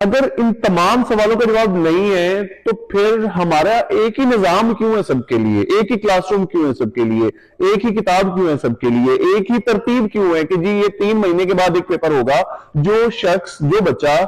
اگر ان تمام سوالوں کا جواب نہیں ہے تو پھر ہمارا ایک ہی نظام کیوں ہے سب کے لیے, ایک ہی کلاس روم کیوں ہے سب کے لیے, ایک ہی کتاب کیوں ہے سب کے لیے, ایک ہی ترتیب کیوں ہے کہ جی یہ 3 مہینے کے بعد ایک پیپر ہوگا. جو شخص, جو بچہ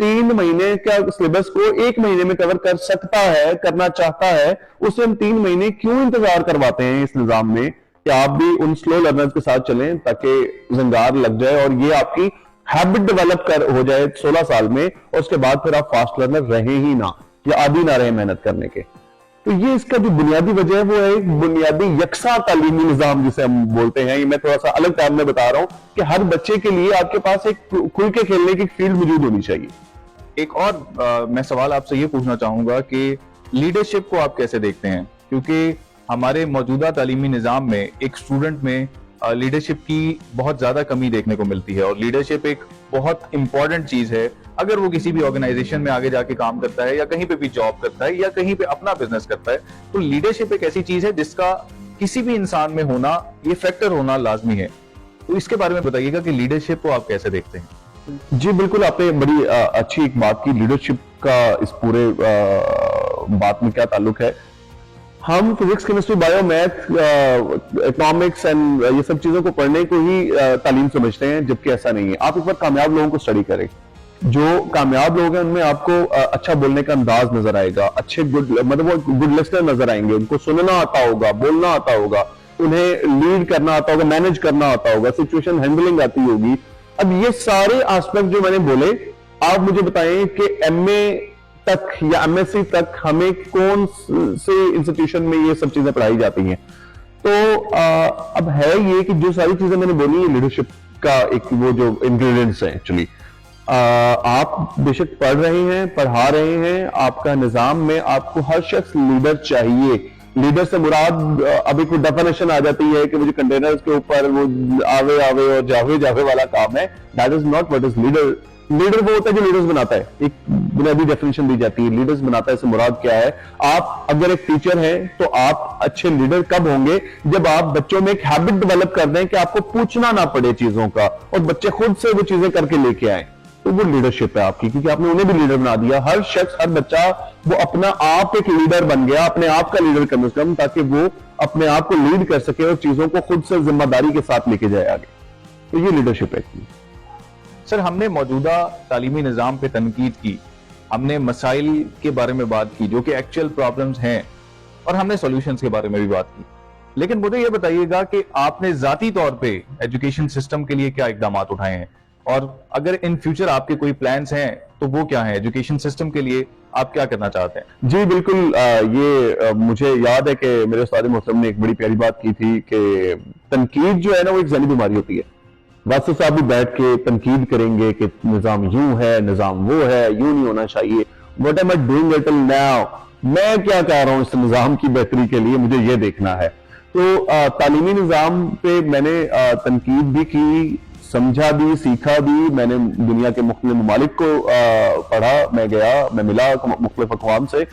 3 مہینے کا سلیبس کو 1 مہینے میں کور کر سکتا ہے, کرنا چاہتا ہے, اسے ہم 3 مہینے کیوں انتظار کرواتے ہیں اس نظام میں کہ آپ بھی ان سلو لرنرز کے ساتھ چلیں تاکہ زنگار لگ جائے اور یہ آپ کی ہیبٹ ڈیولپ ہو جائے 16 سال میں, اور اس کے بعد پھر آپ فاسٹ لرنر رہیں ہی نہ یا عادی نہ رہیں محنت کرنے کے. تو یہ اس کا جو بنیادی وجہ ہے وہ ہے ایک بنیادی یکساں تعلیمی نظام جسے ہم بولتے ہیں. یہ میں تھوڑا سا الگ ٹائم میں بتا رہا ہوں کہ ہر بچے کے لیے آپ کے پاس ایک کھل کے کھیلنے کی فیلڈ موجود ہونی چاہیے. ایک اور میں سوال آپ سے یہ پوچھنا چاہوں گا کہ لیڈرشپ کو آپ کیسے دیکھتے ہیں, کیونکہ ہمارے موجودہ تعلیمی نظام میں ایک اسٹوڈنٹ میں لیڈرشپ کی بہت زیادہ کمی دیکھنے کو ملتی ہے, اور لیڈرشپ ایک بہت امپورٹنٹ چیز ہے اگر وہ کسی بھی آرگنائزیشن میں آگے جا کے کام کرتا ہے یا کہیں پہ بھی جاب کرتا ہے یا کہیں پہ اپنا بزنس کرتا ہے. تو لیڈرشپ ایک ایسی چیز ہے جس کا کسی بھی انسان میں ہونا, یہ فیکٹر ہونا لازمی ہے. تو اس کے بارے میں بتائیے گا کہ لیڈرشپ کو آپ کیسے دیکھتے ہیں. جی بالکل, آپ نے بڑی اچھی ایک بات کی. لیڈرشپ کا اس پورے بات میں کیا تعلق ہے. ہم physics, chemistry, bio, math, economics and یہ سب چیزوں کو پڑھنے کو ہی تعلیم سمجھتے ہیں, جبکہ ایسا نہیں ہے. آپ ایک بار کامیاب لوگوں کو اسٹڈی کریں. جو کامیاب لوگ ہیں ان میں آپ کو اچھا بولنے کا انداز نظر آئے گا, اچھے مطلب وہ گڈ لسنر نظر آئیں گے, ان کو سننا آتا ہوگا, بولنا آتا ہوگا, انہیں لیڈ کرنا آتا ہوگا, مینج کرنا آتا ہوگا, سچویشن ہینڈلنگ آتی ہوگی. اب یہ سارے آسپیکٹ جو میں نے بولے, آپ مجھے بتائیں کہ ایم اے تک یا ایم ایس سی تک ہمیں کون سے انسٹیٹیوشن میں یہ سب چیزیں پڑھائی جاتی ہیں. تو اب ہے یہ کہ جو ساری چیزیں میں نے بولی یہ لیڈرشپ کا ایک وہ جو انگریڈینٹس ہیں. ایکچولی آپ بے شک پڑھ رہے ہیں, پڑھا رہے ہیں, آپ کا نظام میں آپ کو ہر شخص لیڈر چاہیے. لیڈر سے مراد ابھی کوئی ڈیفینیشن آ جاتی ہے کہ مجھے کنٹینرز کے اوپر وہ آوے اور جاوے والا کام ہے. That is not what is leader. Leader وہ ہوتا ہے جو لیڈرز بناتا ہے. ایک بنیادی ڈیفینیشن دی جاتی ہے لیڈرز بناتا ہے, اس سے مراد کیا ہے. آپ اگر ایک ٹیچر ہیں تو آپ اچھے لیڈر کب ہوں گے, جب آپ بچوں میں ایک ہیبٹ ڈیولپ کر دیں کہ آپ کو پوچھنا نہ پڑے چیزوں کا اور بچے خود سے وہ چیزیں کر کے لے کے آئیں. تو وہ لیڈرشپ ہے آپ کی, کیونکہ آپ نے انہیں بھی لیڈر بنا دیا. ہر شخص, ہر بچہ وہ اپنا آپ ایک لیڈر بن گیا, اپنے آپ کا لیڈر کم از کم, تاکہ وہ اپنے آپ کو لیڈ کر سکے اور چیزوں کو خود سے ذمہ داری کے ساتھ لے کے جائے آگے. تو یہ لیڈرشپ ہے. سر, ہم نے موجودہ تعلیمی نظام پہ تنقید کی, ہم نے مسائل کے بارے میں بات کی جو کہ ایکچوئل پرابلمز ہیں, اور ہم نے سولوشنز کے بارے میں بھی بات کی. لیکن مجھے یہ بتائیے گا کہ آپ نے ذاتی طور پہ ایجوکیشن سسٹم کے لیے کیا اقدامات اٹھائے ہیں, اور اگر ان فیوچر آپ کے کوئی پلانز ہیں تو وہ کیا ہیں؟ ایجوکیشن سسٹم کے لیے آپ کیا کرنا چاہتے ہیں؟ جی بالکل, یہ مجھے یاد ہے کہ میرے استاد محترم نے ایک بڑی پیاری بات کی تھی کہ تنقید جو ہے نا وہ ایک ذہنی بیماری ہوتی ہے. واسطے صاحب بھی بیٹھ کے تنقید کریں گے کہ نظام یوں ہے, نظام وہ ہے, یوں نہیں ہونا چاہیے. What am I doing it till now? میں کیا کہہ رہا ہوں اس نظام کی بہتری کے لیے, مجھے یہ دیکھنا ہے. تو تعلیمی نظام پہ میں نے تنقید بھی کی, سمجھا بھی, سیکھا بھی. میں نے دنیا کے مختلف ممالک کو پڑھا, میں گیا, میں ملا, مختلف اقوام سے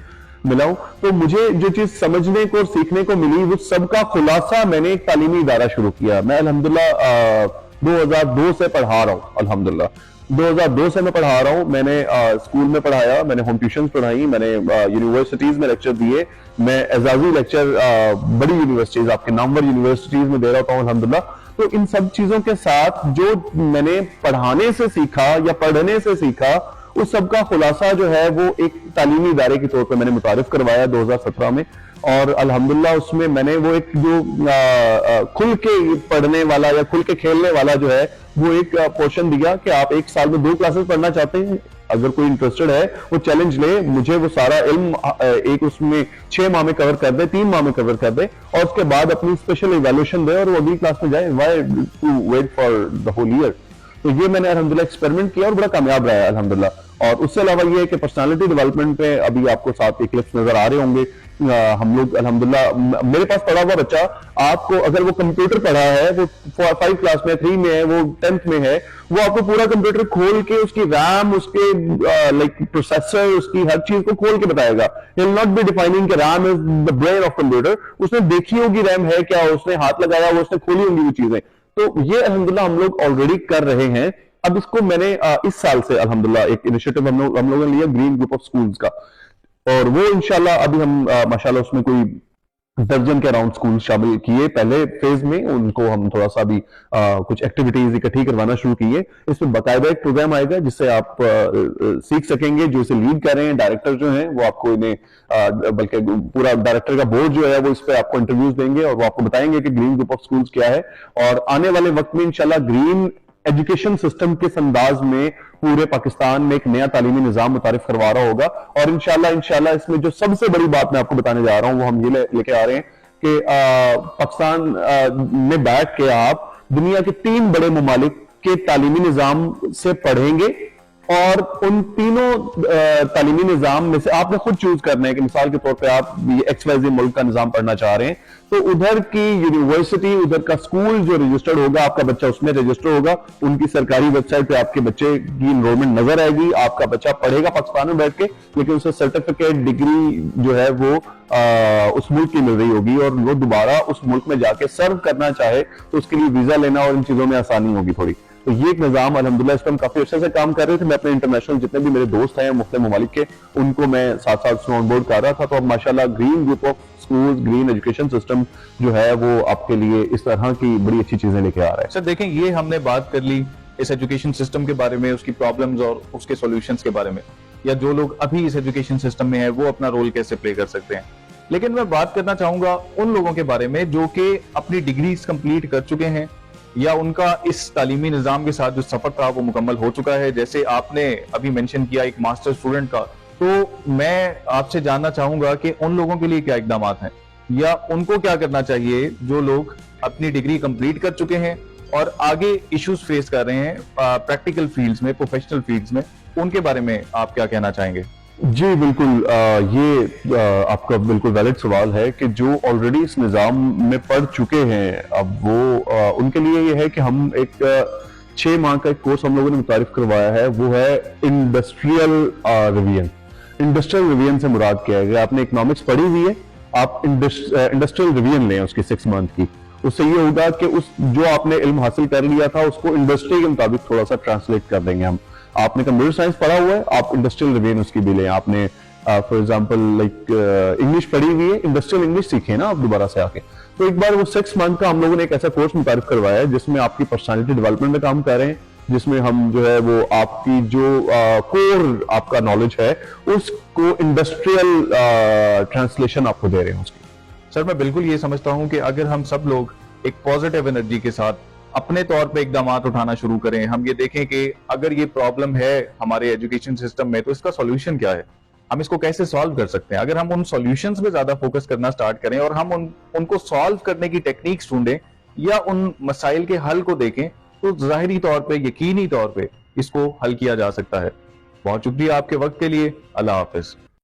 ملا ہوں. تو مجھے جو چیز سمجھنے کو اور سیکھنے کو ملی وہ سب کا خلاصہ میں نے ایک تعلیمی ادارہ شروع کیا. میں الحمدللہ 2002 سے پڑھا رہا ہوں. الحمدللہ 2002 سے میں پڑھا رہا ہوں. میں نے اسکول میں پڑھایا, میں نے ہوم ٹیوشنز پڑھائی, میں نے یونیورسٹیز میں لیکچر دیے. میں اعزازی لیکچر بڑی یونیورسٹیز, آپ کے نامور یونیورسٹیز میں دے رہا ہوں الحمدللہ. تو ان سب چیزوں کے ساتھ جو میں نے پڑھانے سے سیکھا یا پڑھنے سے سیکھا, اس سب کا خلاصہ جو ہے وہ ایک تعلیمی ادارے کے طور پہ میں نے متعارف کروایا 2017 میں. اور الحمدللہ اس میں میں نے وہ ایک جو کھل کے پڑھنے والا یا کھل کے کھیلنے والا جو ہے وہ ایک پورشن دیا کہ آپ ایک سال میں 2 کلاسز پڑھنا چاہتے ہیں, اگر کوئی انٹرسٹڈ ہے وہ چیلنج لے, مجھے وہ سارا علم ایک اس میں 6 ماہ میں کور کر دے, 3 ماہ میں کور کر دے, اور اس کے بعد اپنی اسپیشل ایویلویشن دے اور وہ اگلی کلاس میں جائے. Why to wait for the whole year. تو یہ میں نے الحمدللہ ایکسپیریمنٹ کیا اور بڑا کامیاب رہا ہے الحمدللہ. اور اس سے علاوہ یہ ہے کہ پرسنالٹی ڈیولپمنٹ پہ ابھی آپ کو ساتھ کے کلپس نظر آ رہے ہوں گے. ہم لوگ الحمدللہ, میرے پاس پڑھا ہوا بچہ, آپ کو اگر وہ کمپیوٹر پڑھا ہے, وہ 5 کلاس میں, 3 میں ہے, وہ 10th میں ہے, وہ آپ کو پورا کمپیوٹر کھول کے اس کی ریم, اس کے لائک پروسیسر, اس کی ہر چیز کو کھول کے بتائے گا. He will not be defining کہ RAM is the brain of computer. اس نے دیکھی ہوگی ریم ہے کیا, اس نے ہاتھ لگایا, وہ اس نے کھولی ہوں گی وہ چیزیں. تو یہ الحمدللہ ہم لوگ آلریڈی کر رہے ہیں. اب اس کو میں نے اس سال سے الحمدللہ ایک انیشیٹو ہم لوگوں نے لیا گرین گروپ آف سکولز کا, اور وہ انشاءاللہ ابھی ہم ماشاءاللہ اس میں کوئی درجن کے اراؤنڈ سکول شامل کیے پہلے فیز میں, ان کو ہم تھوڑا سا بھی کچھ ایکٹیویٹیز اکٹھی کروانا شروع کیے. اس میں باقاعدہ ایک پروگرام آئے گا جس سے آپ سیکھ سکیں گے, جو اسے لیڈ کر رہے ہیں ڈائریکٹر جو ہیں وہ آپ کو انہیں بلکہ پورا ڈائریکٹر کا بورڈ جو ہے وہ اس پہ آپ کو انٹرویوز دیں گے اور وہ آپ کو بتائیں گے کہ گرین گروپ آف سکولز کیا ہے, اور آنے والے وقت میں انشاءاللہ گرین ایجوکیشن سسٹم کس انداز میں پورے پاکستان میں ایک نیا تعلیمی نظام متعارف کروا رہا ہوگا. اور انشاءاللہ اس میں جو سب سے بڑی بات میں آپ کو بتانے جا رہا ہوں وہ ہم یہ لے کے آ رہے ہیں کہ پاکستان میں بیٹھ کے آپ دنیا کے 3 بڑے ممالک کے تعلیمی نظام سے پڑھیں گے, اور ان تینوں تعلیمی نظام میں سے آپ نے خود چوز کرنا ہے کہ مثال کے طور پہ آپ یہ XYZ ملک کا نظام پڑھنا چاہ رہے ہیں تو ادھر کی یونیورسٹی, ادھر کا اسکول جو رجسٹرڈ ہوگا آپ کا بچہ اس میں رجسٹر ہوگا, ان کی سرکاری ویب سائٹ پہ آپ کے بچے کی انرولمنٹ نظر آئے گی. آپ کا بچہ پڑھے گا پاکستان میں بیٹھ کے, لیکن اسے سرٹیفکیٹ ڈگری جو ہے وہ اس ملک کی مل رہی ہوگی, اور وہ دوبارہ اس ملک میں جا کے سرو کرنا چاہے تو اس کے لیے ویزا لینا اور ان چیزوں میں آسانی ہوگی تھوڑی. تو یہ ایک نظام الحمدللہ اس پر ہم کافی عرصے سے کام کر رہے تھے. میں اپنے انٹرنیشنل جتنے بھی میرے دوست ہیں مختلف ممالک کے, ان کو میں ساتھ ساتھ آن بورڈ کر رہا تھا. تو اب ماشاءاللہ green group of schools, green education system جو ہے وہ آپ کے لیے اس طرح کی بڑی اچھی چیزیں لے کے آ رہا ہے. سر دیکھیں, یہ ہم نے بات کر لی اس ایجوکیشن سسٹم کے بارے میں, اس کی پرابلمز اور اس کے سولوشنز کے بارے میں, یا جو لوگ ابھی اس ایجوکیشن سسٹم میں ہیں وہ اپنا رول کیسے پلے کر سکتے ہیں. لیکن میں بات کرنا چاہوں گا ان لوگوں کے بارے میں جو کہ اپنی ڈگریز کمپلیٹ کر چکے ہیں, یا ان کا اس تعلیمی نظام کے ساتھ جو سفر تھا وہ مکمل ہو چکا ہے. جیسے آپ نے ابھی مینشن کیا ایک ماسٹر اسٹوڈنٹ کا, تو میں آپ سے جاننا چاہوں گا کہ ان لوگوں کے لیے کیا اقدامات ہیں, یا ان کو کیا کرنا چاہیے جو لوگ اپنی ڈگری کمپلیٹ کر چکے ہیں اور آگے ایشوز فیس کر رہے ہیں پریکٹیکل فیلڈز میں, پروفیشنل فیلڈز میں, ان کے بارے میں آپ کیا کہنا چاہیں گے؟ جی بالکل, یہ آپ کا بالکل ویلڈ سوال ہے کہ جو آلریڈی اس نظام میں پڑھ چکے ہیں, اب وہ ان کے لیے یہ ہے کہ ہم ایک 6 ماہ کا ایک کورس ہم لوگوں نے متعارف کروایا ہے, وہ ہے انڈسٹریل ریویژن. انڈسٹریل ریویژن سے مراد کیا ہے کہ آپ نے اکنامکس پڑھی ہوئی ہے, آپ انڈسٹریل ریویژن لیں اس کی 6 منتھ کی. اس سے یہ ہوگا کہ اس جو آپ نے علم حاصل کر لیا تھا اس کو انڈسٹری کے مطابق تھوڑا سا ٹرانسلیٹ کر دیں گے ہم. آپ نے کمپیوٹر سائنس پڑھا ہوا ہے, آپ انڈسٹریل ریویژن اس کی بھی لیں. آپ نے فار ایگزامپل لائک انگلش پڑھی ہوئی ہے, انڈسٹریل انگلش سیکھیں نا آپ دوبارہ سے آ کے. تو ایک بار وہ 6 منتھ کا ہم لوگوں نے ایک ایسا کورس متعارف کروایا ہے جس میں آپ کی پرسنالٹی ڈیولپمنٹ میں کام کر رہے ہیں, جس میں ہم جو ہے وہ آپ کی جو کور آپ کا نالج ہے اس کو انڈسٹریل ٹرانسلیشن آپ کو دے رہے ہیں اس کی. سر میں بالکل یہ سمجھتا ہوں کہ اگر ہم سب لوگ ایک پازیٹیو انرجی کے ساتھ اپنے طور پہ اقدامات اٹھانا شروع کریں, ہم یہ دیکھیں کہ اگر یہ پرابلم ہے ہمارے ایجوکیشن سسٹم میں تو اس کا سولوشن کیا ہے, ہم اس کو کیسے سالو کر سکتے ہیں. اگر ہم ان سولوشنز پہ زیادہ فوکس کرنا سٹارٹ کریں اور ہم ان کو سالو کرنے کی ٹیکنیکس ڈھونڈیں یا ان مسائل کے حل کو دیکھیں, تو ظاہری طور پہ, یقینی طور پہ اس کو حل کیا جا سکتا ہے. بہت شکریہ آپ کے وقت کے لیے. اللہ حافظ.